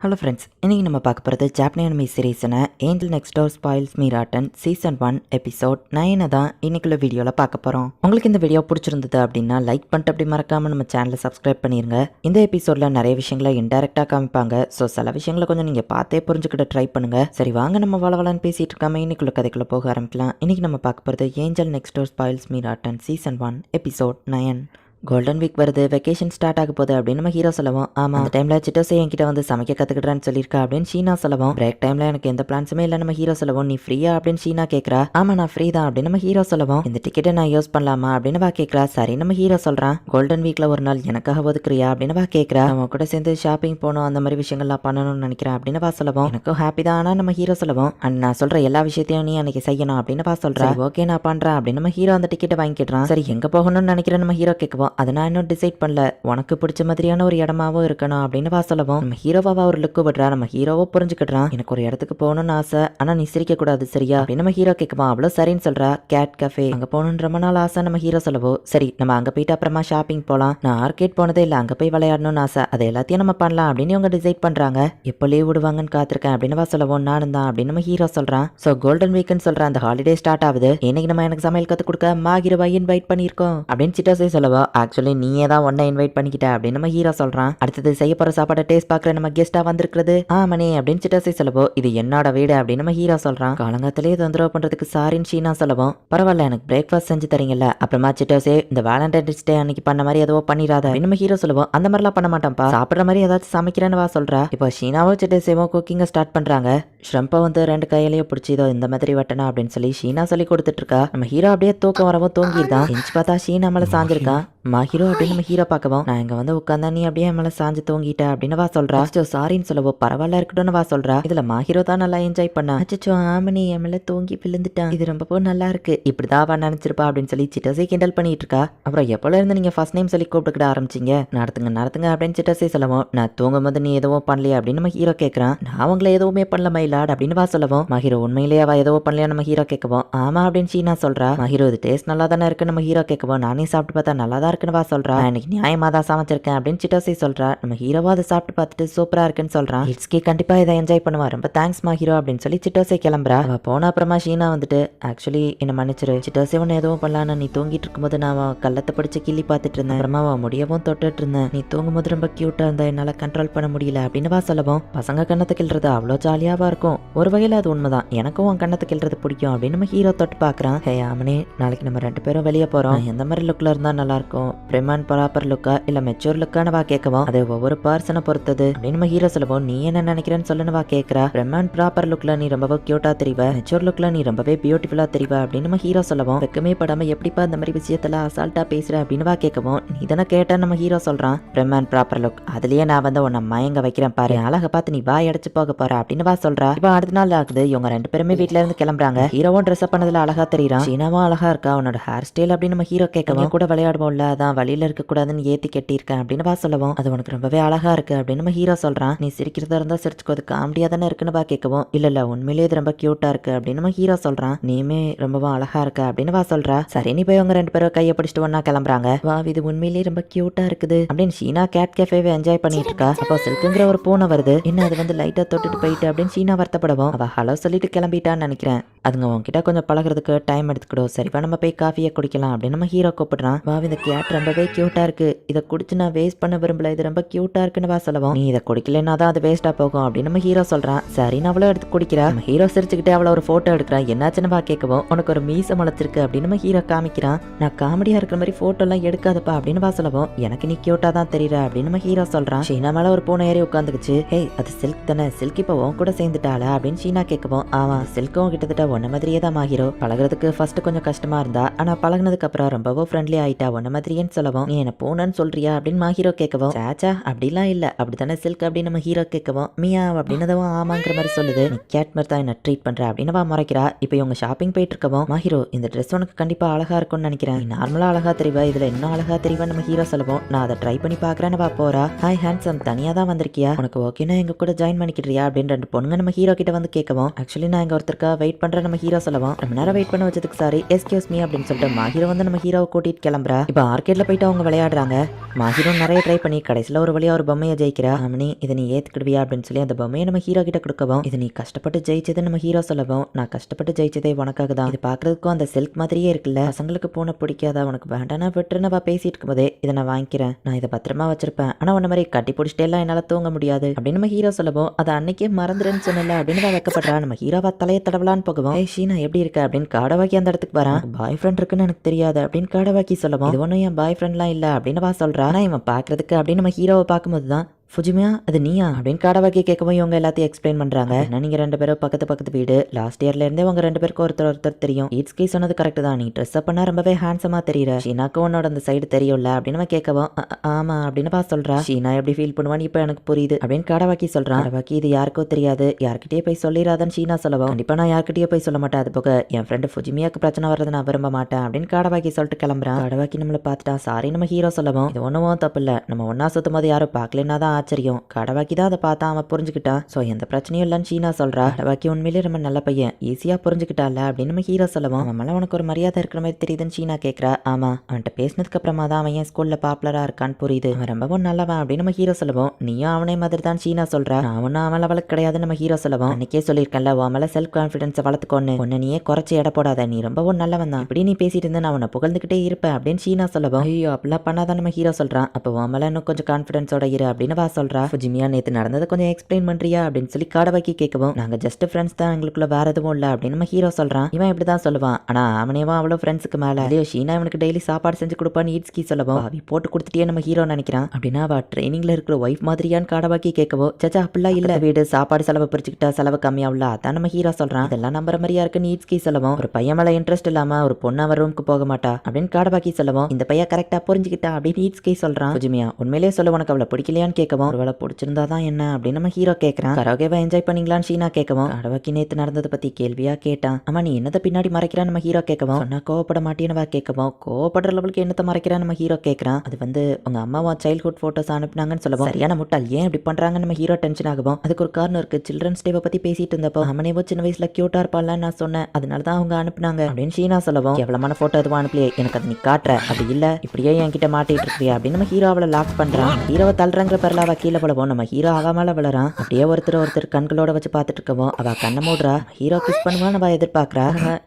Hello friends, இன்றைக்கி நம்ம பார்க்க போகிறது ஜாப்பனீஸ் அனிமி சீரீஸான Angel Next Door Spoils Me Rotten season 1 episode 9 தான் இன்னைக்குள்ள வீடியோவில் பார்க்க போகிறோம். உங்களுக்கு இந்த வீடியோ பிடிச்சிருந்தது அப்படின்னா லைக் பண்ணிட்டு அப்படி மறக்காமல் நம்ம சேனலை சப்ஸ்கிரைப் பண்ணிடுங்க. இந்த எபிசோடில் நிறைய விஷயங்களை இன்டெரக்டாக காமிப்பாங்க. ஸோ சில விஷயங்களை கொஞ்சம் நீங்கள் பார்த்தே புரிஞ்சுக்கிட்ட ட்ரை பண்ணுங்கள். சரி வாங்க நம்ம வளவலன்னு பேசிகிட்டு இருக்காம இன்னைக்குள்ள கதைக்குள்ளே போக ஆரம்பிக்கலாம். இன்றைக்கி நம்ம பார்க்க போகிறது angel Next Door Spoils Me Rotten season 1 episode 9. Golden week வருது, வெக்கேஷன் ஸ்டார்ட் ஆக போகுது அப்படின்னு நம்ம ஹீரோ சொல்லவும், ஆமா அந்த டைம்ல சிட்டோசே என்கிட்ட வந்து சமைக்க கத்துக்கிட்டேன்னு சொல்லியிருக்கா அப்படின்னு ஷீனா சொல்லவும், பிரேக் டைம்ல எனக்கு எந்த பிளான்ஸுமே இல்லை நம்ம ஹீரோ சொல்லவும், நீ ஃப்ரீயா அப்படின்னு ஷீனா கேட்கறா. ஆமா நான் ஃப்ரீ தான் அப்படின்னு நம்ம ஹீரோ சொல்லவும், இந்த டிக்கெட்டை நான் யூஸ் பண்ணலாமா அப்படின்னு வா கேட்கறா. சரி நம்ம ஹீரோ சொல்றான், கோல்டன் வீக்ல ஒரு நாள் எனக்காக ஒதுக்குறியா அப்படின்னு வா கேட்கறா. நம்ம கூட சேர்ந்து ஷாப்பிங் போகணும், அந்த மாதிரி விஷயங்கள்லாம் பண்ணணும்னு நினைக்கிறேன் அப்படின்னு வா சொல்லவும், எனக்கும் ஹாப்பி தான். ஆனா நம்ம ஹீரோ சொல்லவும், அண்ட் நான் சொல்ற எல்லா விஷயத்தையும் நீ அன்னைக்கு செய்யணும் அப்படின்னு வா சொல்றா. ஓகே நான் பண்றேன் அப்படின்னு நம்ம ஹீரோ அந்த டிக்கெட்டை வாங்கிடுறான். சரி எங்க போகணும்னு நினைக்கிறேன் நம்ம ஹீரோ கேட்கவும், அதை நான் இன்னும் டிசைட் பண்ணல, உனக்கு பிடிச்ச மாதிரியான ஒரு இடமாவும் இருக்கணும் அப்படின்னு வா சொல்லவும், நம்ம ஹீரோவா ஒரு லுக்கு விடுறா. நம்ம ஹீரோவை புரிஞ்சுக்கிட்டான், எனக்கு ஒரு இடத்துக்கு போகணும்னு ஆசை, ஆனா நீ சிரிக்க கூடாது சரியா அப்படின்னு நம்ம ஹீரோ கேட்குவான். அவ்வளவு சரின்னு சொல்றா. கேட் கஃபே அங்க போகணும்னு ரொம்ப நாள் ஆசை நம்ம ஹீரோ சொல்லவோ, சரி நம்ம அங்க போயிட்டு அப்புறமா ஷாப்பிங் போலாம், நான் ஆர்கேட் போனதே இல்லை, அங்க போய் விளையாடணும்னு ஆசை, அதை எல்லாத்தையும் நம்ம பண்ணலாம் அப்படின்னு இவங்க டிசைட் பண்றாங்க. எப்போ லீவ் விடுவாங்கன்னு காத்திருக்கேன் அப்படின்னு வா சொல்லவும், நானும் தான் அப்படின்னு நம்ம ஹீரோ சொல்றான். ஸோ கோல்டன் வீக்னு சொல்றான், அந்த ஹாலிடே ஸ்டார்ட் ஆகுது, இன்னைக்கு நம்ம எனக்கு சமையல் கத்து கொடுக்க மாஹிரோவை இன்வைட் பண்ணியிருக்கோம் அப்படின்னு சிட்டோசே சொல்லவோ, ஆக்சுவலி நீயே தான் ஒன்ன இன்வைட் பண்ணிக்கிட்ட அப்படின்னு நம்ம ஹீரோ சொல்றான். அடுத்தது செய்ய போற சாப்பாடை டேஸ்ட் பாக்குற நம்ம கெஸ்டா வந்திருக்கிறது ஆமனே அப்படின்னு சிட்டோசே சொல்லவோ, இது என்னோட வீடு அப்படின்னு நம்ம ஹீரோ சொல்றான். காலங்காத்திலே தொந்தரவு பண்றதுக்கு சாரின்னு ஷீனா சொல்லவும், பரவாயில்ல எனக்கு பிரேக்ஃபாஸ்ட் செஞ்சு தரீங்கல்ல, அப்புறமா சிட்டோசே இந்த வேலண்டைன்ஸ் டே அன்னைக்கு பண்ண மாதிரி எதுவோ பண்ணிடாத அப்படின்னு நம்ம ஹீரோ சொல்லுவோம். அந்த மாதிரிலாம் பண்ண மாட்டான்ப்பா, சாப்பிட்ற மாதிரி ஏதாச்சும் சமைக்கிறேன்னு வா சொல்றா. இப்போ ஷீனாவோ சிட்டோசேவோ குக்கிங்க ஸ்டார்ட் பண்றாங்க. ஷ்ரம்பை வந்து ரெண்டு கையிலையும் பிடிச்சிதோ இந்த மாதிரி வெட்டணும் அப்படின்னு சொல்லி ஷீனா சொல்லி கொடுத்துட்டு இருக்கா. நம்ம ஹீரோ அப்படியே தூக்கம் வரவும் தூங்கிடுதான். எஞ்சி பார்த்தா ஷீனா மேல சாஞ்சிருக்கான். மாஹிரோ அப்படின்னு நம்ம ஹீரோ பார்க்கவும், நான் இங்க வந்து உட்காந்தா நீ அப்படியே மேல சாஞ்சு தூங்கிட்ட அப்படின்னு வா சொல்றா. சாரின்னு சொல்லவோ, பரவாயில்ல இருக்கட்டும்னு வா சொல்றா. இதுல மாஹிரோ தான் நல்லா என்ஜாய் பண்ணா. அச்சோ ஆமனி என் மேல தூங்கி விழுந்துட்டான், இது ரொம்ப நல்லா இருக்கு, இப்படிதான் அவன் நினைச்சிருப்பா அப்படின்னு சொல்லி சிட்டோசே கிண்டல் பண்ணிட்டு இருக்கா. அப்புறம் எப்போல இருந்து நீங்க ஃபர்ஸ்ட் நேம் சொல்லி கூப்பிட்டுக்கிட ஆரம்பிச்சிங்க, நடத்துங்க அப்படின்னு சிட்டோசே சொல்லவும், நான் தூங்கும் போது நீ எதுவும் பண்ணலையா அப்படின்னு நம்ம ஹீரோ கேட்கறான். நான் அவங்கள எதுவுமே பண்ணல மயிலாட் அப்படின்னு வா சொல்லவும், மாஹிரோ உண்மையிலேயே அவ எதுவும் பண்ணலையா நம்ம ஹீரோ கேட்கவும், ஆமா அப்படின்னு ஷீனா சொல்றா. மாஹிரோ இது டேஸ்ட் நல்லா தானே இருக்கு நம்ம ஹீரோ கேட்கவும், நானே சாப்பிட்டு பார்த்தா நல்லா தான் இருக்குன்னு வா சொல்றா. இன்னைக்கு நியாயமா தான் சமைச்சிருக்கேன் அப்படின்னு சிட்டோசே சொல்றா. நம்ம ஹீரோவா அதை சாப்பிட்டு பார்த்துட்டு சூப்பரா இருக்குன்னு சொல்றான். இட்ஸ்கி கண்டிப்பா இதை என்ஜாய் பண்ணுவா, ரொம்ப தேங்க்ஸ் மா ஹீரோ அப்படின்னு சொல்லி சிட்டோசே கிளம்புறா. அவ போன அப்புறமா ஷீனா வந்துட்டு, ஆக்சுவலி என்ன மன்னிச்சிரு சிட்டோசே, ஒன்னு எதுவும் பண்ணலான்னு நீ தூங்கிட்டு இருக்கும்போது நான் கள்ளத்தை படிச்சு கிள்ளி பார்த்துட்டு இருந்தேன், அப்புறமா முடியவும் தொட்டுட்டு இருந்தேன், நீ தூங்கும்போது ரொம்ப கியூட்டா இருந்தா என்னால கண்ட்ரோல் பண்ண முடியல அப்படின்னு வா சொல்லவும், பசங்க கண்ணத்தை கிள்றது அவ்வளோ ஜாலியாவா இருக்கும், ஒரு வகையில அது உண்மைதான், எனக்கும் உன் கண்ணத்தை கிள்றது பிடிக்கும் அப்படின்னு நம்ம ஹீரோ தொட்டு பாக்குறான். ஹே ஆமனே நாளைக்கு நம்ம ரெண்டு பேரும் வெளியே போறோம், எந்த மாதிரி லுக்ல இருந்தா நல்லா இருக்கும், பிரிமான் ப்ராப்பர் லுக்கா இல்ல மெச்சூர் லுக்கான வா கேட்கவும், அது ஒவ்வொரு பர்சனை பொறுத்தது அப்படின்னு நம்ம ஹீரோ சொல்லவும், நீ என்ன நினைக்கிறேன்னு சொல்லுன்னு வா கேட்கறா. பிரிமான் ப்ராப்பர் லுக்ல நீ ரொம்பவே கியூட்டா தெரிவ, மெச்சூர் லுக்ல நீ ரொம்பவே பியூட்டிஃபுல்லா தெரிவ அப்படின்னு நம்ம ஹீரோ சொல்லவும், வெக்கமே படாம எப்படிப்பா இந்த மாதிரி விஷயத்துல அசால்ட்டா பேசுற அப்படின்னு வா கேட்கவும், நீ தானே கேட்ட நம்ம ஹீரோ சொல்றான். பிரிமான் ப்ராப்பர் லுக், அதுலயே நான் வந்து உன்னை மயங்க வைக்கிறேன் பாரு, அழகை பார்த்து நீ வாய் அடைச்சு போக போற அப்படின்னு வா சொல்றா. இப்போ அடுத்த நாள் ஆகுது, இவங்க ரெண்டு பேருமே வீட்டுல இருந்து கிளம்புறாங்க. ஹீரோவும் ட்ரெஸ் அப் பண்ணதுல அழகா தெரியுறான். ஷீனாவும் அழகா இருக்கா, அவனோட ஹேர் ஸ்டைல் அப்படின்னு நம்ம ஹீரோ கேட்கவும், கூட விளையாடுவோம்ல அதான் வழியில இருக்க கூடாதுன்னு ஏத்தி கட்டியிருக்கேன் அப்படின்னு வா சொல்லவும், அது உனக்கு ரொம்பவே அழகா இருக்கு அப்படின்னு நம்ம ஹீரோ சொல்றான். நீ சிரிக்கிறதா இருந்தா சிரிச்சுக்கோ, அது காமெடியா தானே இருக்குன்னு வா கேட்கவும், இல்ல உண்மையிலேயே இது ரொம்ப கியூட்டா இருக்கு அப்படின்னு நம்ம ஹீரோ சொல்றான். நீமே ரொம்பவும் அழகா இருக்க அப்படின்னு வா சொல்றா. சரி நீ போய் அவங்க ரெண்டு பேரும் கையை பிடிச்சிட்டு ஒன்னா கிளம்புறாங்க. வா இது உண்மையிலேயே ரொம்ப கியூட்டா இருக்குது அப்படின்னு ஷீனா கேட் கேஃபேவை என்ஜாய் பண்ணிட்டு இருக்கா. அப்போ சில்க்குங்கிற ஒரு பூனை வருது, என்ன அது வந்து லைட்டா தொட்டுட்டு போயிட்டு அப்படின்னு ஷீனா வருத்தப்படவும், அவ ஹலோ சொல்லிட்டு கிளம்பிட்டான்னு நினைக்கிறேன், அதுங்க உன்கிட்ட கொஞ்சம் பழகிறதுக்கு டைம் எடுத்துக்கிடும், சரிப்பா நம்ம போய் காஃபியை குடிக்கலாம் அப்படின்னு நம்ம ஹீரோ கூப்பிடுறான். வா இந்த கேட் ரொம்பவே கியூட்டா இருக்கு, இதை குடிச்சு நான் வேஸ்ட் பண்ண விரும்பல, இது ரொம்ப கியூட்டா இருக்குன்னு வா சொல்லவும், நீ இதை குடிக்கலன்னா தான் அது வேஸ்டா போகும் அப்படின்னு நம்ம ஹீரோ சொல்றான். சரின்னு அவளும் எடுத்து குடிக்கிறா. நம்ம ஹீரோ சிரிச்சுக்கிட்டே அவளை ஒரு போட்டோ எடுக்கிறான். என்னாச்சுன்னு வா கேட்கவும், உனக்கு ஒரு மீசை முளைச்சிருக்கு அப்படின்னு நம்ம ஹீரோ காமிக்கிறான். நான் காமெடியா இருக்கிற மாதிரி போட்டோ எல்லாம் எடுக்காதப்பா அப்படின்னு வா சொல்லவும், எனக்கு நீ கியூட்டா தான் தெரியற அப்படின்னு நம்ம ஹீரோ சொல்றான். ஷீனா மேல ஒரு பூனை ஏறி உட்காந்துக்குச்சு. ஹே அது சில்க் தானே, சில்க் இப்போ உன் கூட சேர்ந்துட்டாளா அப்படின்னு ஷீனா கேட்கவும், ஆமா சில்க்கும் கிட்டத்தட்ட ஒன்ன மாதிரியே தான் மாஹிரோ, பழகிறதுக்கு ஃபர்ஸ்ட் கொஞ்சம் கஷ்டமா இருந்தா, ஆனா பழகினதுக்கு அப்புறம் ரொம்பவும் ஃப்ரெண்ட்லி ஆயிட்டா ஒன்ன மாதிரியேன்னு சொல்லவும், நீ என்ன பூனைன்னு சொல்றியா அப்படின்னு மாஹிரோ கேட்கவும், சாச்சா அப்படிலாம் இல்ல, அப்படித்தானே சில்க் அப்படின்னு நம்ம ஹீரோ கேட்கவும், மியா அப்படின்னதும் ஆமாங்கிற மாதிரி சொல்லுது. நீ கேட் மாதிரி தான் என்ன ட்ரீட் பண்ற அப்படின்னு வா முறைக்கிறா. இப்போ இவங்க ஷாப்பிங் போயிட்டு இருக்கவும், மாஹிரோ இந்த ட்ரெஸ் உனக்கு கண்டிப்பா அழகா இருக்கும்னு நினைக்கிறேன், நீ நார்மலா அழகா தெரிவா, இதுல இன்னும் அழகா தெரிவா நம்ம ஹீரோ சொல்லவும், நான் அதை ட்ரை பண்ணி பாக்குறேன்னு வா போறா. ஹாய் ஹேண்ட்ஸம் தனியா தான் வந்திருக்கியா, உனக்கு ஓகேனா எங்க கூட ஜாயின் பண்ணிக்கிறியா அப்படின்னு ரெண்டு பொண்ணுங்க நம்ம ஹீரோ கிட்ட வந்து கேட்கவும், ஆக்சுவலி நான் இங்க ஒருத்தருக்கா வெயிட் பண்றேன் நம்ம ஹீரோ சொல்லவும், ரொம்ப நேரம் வெயிட் பண்ண வச்சதுக்கு சாரி எஸ்கியூஸ் மீ அப்படின்னு சொல்லிட்டு மாஹிரோ வந்து நம்ம ஹீரோவை கூட்டிட்டு கிளம்புறா. இப்போ ஆர்கேட்ல போயிட்டு அவங்க விளையாடுறாங்க. மாஹிரும் நிறைய ட்ரை பண்ணி கடைசியில் ஒரு வழியா ஒரு பொம்மையை ஜெயிக்கிறா. அம்மனி இதை நீ ஏத்துக்கிடுவியா அப்படின்னு சொல்லி அந்த பொம்மையை நம்ம ஹீரோ கிட்ட கொடுக்கவும், இது நீ கஷ்டப்பட்டு ஜெயிச்சது நம்ம ஹீரோ சொல்லவும், நான் கஷ்டப்பட்டு ஜெயிச்சதே உனக்காக தான். இது பாக்குறதுக்கும் அந்த சில்க் மாதிரியே இருக்குல்ல, பசங்களுக்கு பூனை பிடிக்காதா, உனக்கு வேண்டானா விட்டுருன்னு பேசிட்டு இருக்கும்போதே இதை நான் வாங்கிக்கிறேன், நான் இதை பத்திரமா வச்சிருப்பேன், ஆனா உன்ன மாதிரி கட்டி பிடிச்சிட்டே எல்லாம் என்னால தூங்க முடியாது அப்படின்னு நம்ம ஹீரோ சொல்லவும், அதை அன்னைக்கே மறந்துடுன்னு சொன்னல அப்படின்னு வைக்கப்படுறா. நம்ம ஹீரோவா தலையை தடவலான்னு போகவும், ஏய் ஷீனா எப்படி இருக்க அப்படின்னு காடவாக்கி அந்த இடத்துக்கு வரான். பாய் ஃப்ரெண்ட் இருக்குன்னு எனக்கு தெரியாது அப்படின்னு காடவாக்கி சொல்லவும், இது ஒன்றும் என் பாய் ஃப்ரெண்ட்லாம் இல்லை அப்படின்னு சொல்றா. ஆனா இவன் பாக்குறதுக்கு அப்படின்னு நம்ம ஹீரோவை பார்க்கும்போது தான், ஃபுஜிமியா அது நீயா அப்படின்னு காடவாக்கி கேட்கவும் இவங்க எல்லாத்தையும் எக்ஸ்பிளைன் பண்றாங்க. என்ன நீங்க ரெண்டு பேரும் பக்கத்து வீடு, லாஸ்ட் இயர்ல இருந்தே உங்க ரெண்டு பேருக்கு ஒருத்தர் தெரியும். ஈட்ஸ்கி சொன்னது கரெக்ட் தான், நீ ட்ரெஸ் அப் பண்ணா ரொம்பவே ஹேண்ட்ஸமா தெரியற, ஷீனாக்கு உன்னோட அந்த சைடு தெரியும்ல அப்படின்னு கேட்கவும், ஆமா அப்படின்னு சொல்றா. ஷீனா எப்படி ஃபீல் பண்ணுவான்னு இப்ப எனக்கு புரியுது அப்படின்னு காடவாக்கி சொல்றான். காடவாக்கி இது யாருக்கோ தெரியாது, யார்கிட்டயே போய் சொல்லிடாதன்னு ஷீனா சொல்லவும், கண்டிப்பா நான் யார்கிட்டயே போய் சொல்ல மாட்டேன், அது போக என் ஃப்ரெண்டு ஃபுஜிமியாக்கு பிரச்சனை வர்றது நான் விரும்ப மாட்டேன் அப்படின்னு காடவாக்கி சொல்லிட்டு கிளம்புறான். காடவாக்கி நம்மளை பார்த்துட்டா சாரி நம்ம ஹீரோ சொல்லவும், இது ஒன்றும் தப்பு இல்லை, நம்ம ஒன்னா சுத்தும் போது யாரும் பார்க்கலன்னா தான் ஆச்சரியம், காடவாக்கி தான் அதை பார்த்தா அவன் புரிஞ்சுக்கிட்டான். ஸோ எந்த பிரச்சனையும் இல்லைன்னு ஷீனா சொல்றா. காடவாக்கி உண்மையிலே ரொம்ப நல்ல பையன், ஈஸியா புரிஞ்சுக்கிட்டால அப்படின்னு நம்ம ஹீரோ சொல்லவும், அவன் மேல உனக்கு ஒரு மரியாதை இருக்கிற மாதிரி தெரியுதுன்னு ஷீனா கேட்கறா. ஆமா, அவன்கிட்ட பேசினதுக்கு அப்புறமா தான் அவன் என் ஸ்கூல்ல பாப்புலரா இருக்கான்னு புரியுது, அவன் ரொம்பவும் நல்லவன் அப்படின்னு நம்ம ஹீரோ சொல்லவும், நீயும் அவனே மாதிரி தான் ஷீனா சொல்றா. நான் ஒன்னும் அவன் லெவலுக்கு கிடையாது நம்ம ஹீரோ சொல்லவும், அன்னைக்கே சொல்லியிருக்கேன்ல உன் மேல செல்ஃப் கான்ஃபிடன்ஸை வளர்த்துக்கொன்னு, உன்னை நீயே குறைச்சி எடை போடாத, நீ ரொம்பவும் நல்லவன் தான், இப்படி நீ பேசிட்டு இருந்தா நான் அவனை புகழ்ந்துகிட்டே இருப்பேன் அப்படின்னு ஷீனா சொல்லவும், ஐயோ அப்படிலாம் பண்ணாதான் நம்ம ஹீரோ சொல்றான். அப்போ உன் மேல இன்னும் கொஞ்சம் கான்ஃபிடன்ஸோட இரு அப்படின்னு சொல்றா. ஃபுஜிமியா நேத்து நடந்ததை கொஞ்சம் எக்ஸ்பிளைன் பண்றியா அப்படின்னு சொல்லி காடவாக்கி கேட்கவும், நாங்க ஜஸ்ட் ஃப்ரெண்ட்ஸ் தான், எங்களுக்குள்ள வேற எதுவும் இல்ல அப்படின்னு நம்ம ஹீரோ சொல்றான். இவன் இப்படிதான் சொல்லுவான், ஆனா அவனேவா அவ்வளோ ஃப்ரெண்ட்ஸுக்கு மேல இல்லையோ ஷீனா இவனுக்கு டெய்லி சாப்பாடு செஞ்சு கொடுப்பான்னு ஈட்ஸ்கி சொல்லவும், அவி போட்டு கொடுத்துட்டே நம்ம ஹீரோ நினைக்கிறான். அப்படின்னா அவ ட்ரைனிங்ல இருக்கிற ஒய்ஃப் மாதிரியான்னு காடவாக்கி கேட்கவும், சச்சா அப்படிலாம் இல்ல, வீடு சாப்பாடு செலவு பிரிச்சுக்கிட்டா செலவு கம்மியாவுல, அதான் நம்ம ஹீரோ சொல்றான். இதெல்லாம் நம்புற மாதிரியா இருக்குன்னு ஈட்ஸ்கி சொல்லவும், ஒரு பையன் மேல இன்ட்ரெஸ்ட் இல்லாம ஒரு பொண்ணு அவர் ரூமுக்கு போக மாட்டா அப்படின்னு காடவாக்கி சொல்லவும், இந்த பையன் கரெக்டா புரிஞ்சுக்கிட்டா அப்படின்னு ஈட்ஸ்கி சொல்றான். ஃபுஜிமியா உண்மையிலேயே சொல்ல உனக்கு அவளை பிடிக்கலையான்னு கேட்கவும், ஒருவேளை பிடிச்சிருந்தாதான் என்ன அப்படின்னு நம்ம ஹீரோ கேட்கறான். கரோகேவா என்ஜாய் பண்ணீங்களான்னு ஷீனா கேட்கவும், காடவாக்கி நேத்து நடந்ததை பத்தி கேள்வியா கேட்டான். ஆமா நீ என்னத பின்னாடி மறைக்கிறான்னு நம்ம ஹீரோ கேட்கவும், சொன்னா கோவப்பட மாட்டேன்னு கேட்கவும், கோவப்படுற லெவலுக்கு என்னத்தை மறைக்கிறான்னு நம்ம ஹீரோ கேட்கறான். அது வந்து உங்க அம்மாவா சைல்ட்ஹுட் போட்டோஸ் அனுப்புனாங்கன்னு சொல்லவும், சரியான முட்டாள் ஏன் இப்படி பண்றாங்கன்னு நம்ம ஹீரோ டென்ஷன் ஆகவும், அதுக்கு ஒரு காரணம் இருக்கு, சில்ட்ரன்ஸ் டேவை பத்தி பேசிட்டு இருந்தப்போ அம்மனேவோ சின்ன வயசுல கியூட்டா இருப்பாள்லாம் நான் சொன்னேன், அதனாலதான் அவங்க அனுப்புனாங்க அப்படின்னு ஷீனா சொல்லவும், கேவலமான போட்டோ எதுவும் அனுப்பலையே, எனக்கு அதை நீ காட்டுற, அப்படி இல்ல இப்படியே என்கிட்ட மாட்டிட்டு இருக்கியா அப்படின்னு நம்ம ஹீரோ அவளை லாக் பண்றான். ஹீரோவை தள்ளுறங்கிற பேர்ல அவ கீழே விழவும் நம்ம ஹீரோ அவ மேல விழறான். அப்படியே ஒருத்தர் கண்களோட வச்சு பார்த்துட்டு இருக்கவும் அவ கண்ணை மூடுறா. ஹீரோ கிஸ் பண்ணுவான்னு அவ எதிர்பார்க்கறா.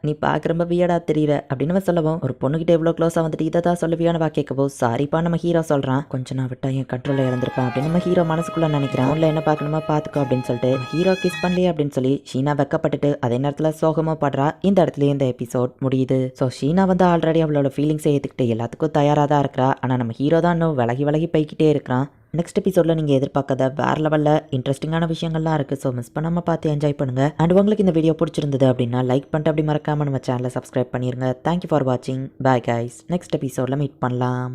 நீ பார்க்க ரொம்ப வியடா தெரியற அப்படின்னு சொல்லவும், ஒரு பொண்ணுகிட்ட எவ்வளவு க்ளோஸா வந்துட்டு இதை தான் சொல்லுவியான்னு கேட்கவும், சாரிப்பா நம்ம ஹீரோ சொல்றான். கொஞ்சம் நான் விட்டா என் கண்ட்ரோல இழந்திருப்பேன் அப்படின்னு நம்ம ஹீரோ மனசுக்குள்ள நினைக்கிறான். உள்ள என்ன பார்க்கணுமா பார்த்துக்கோ அப்படின்னு சொல்லிட்டு ஹீரோ கிஸ் பண்ணலையே அப்படின்னு சொல்லி ஷீனா வெக்கப்பட்டுட்டு அதே நேரத்துல சோகமா படுறா. இந்த இடத்துல இந்த எபிசோட் முடியுது. ஸோ ஷீனா வந்து ஆல்ரெடி அவளோட ஃபீலிங்ஸை ஏற்றுக்கிட்டு எல்லாத்துக்கும் தயாராக தான் இருக்கிறா. ஆனால் நம்ம ஹீரோ தான் இன்னும் விலகி போய்கிட்டே இருக்கிறான். நெக்ஸ்ட் எபிசோடில் நீங்கள் எதிர்பார்க்காத வேறு லெவலில் இன்ட்ரெஸ்டிங்கான விஷயங்கள்லாம் இருக்குது. ஸோ மிஸ் பண்ணாமல் பார்த்து என்ஜாய் பண்ணுங்கள். அண்ட் உங்களுக்கு இந்த வீடியோ பிடிச்சிருந்தது அப்படின்னா லைக் பண்ணிட்டு அப்படி மறக்காமல் நம்ம சேனலை சப்ஸ்கிரைப் பண்ணிடுங்க. தேங்க்யூ ஃபார் வாட்சிங். Bye guys. நெக்ஸ்ட் எபிசோடில் மீட் பண்ணலாம்.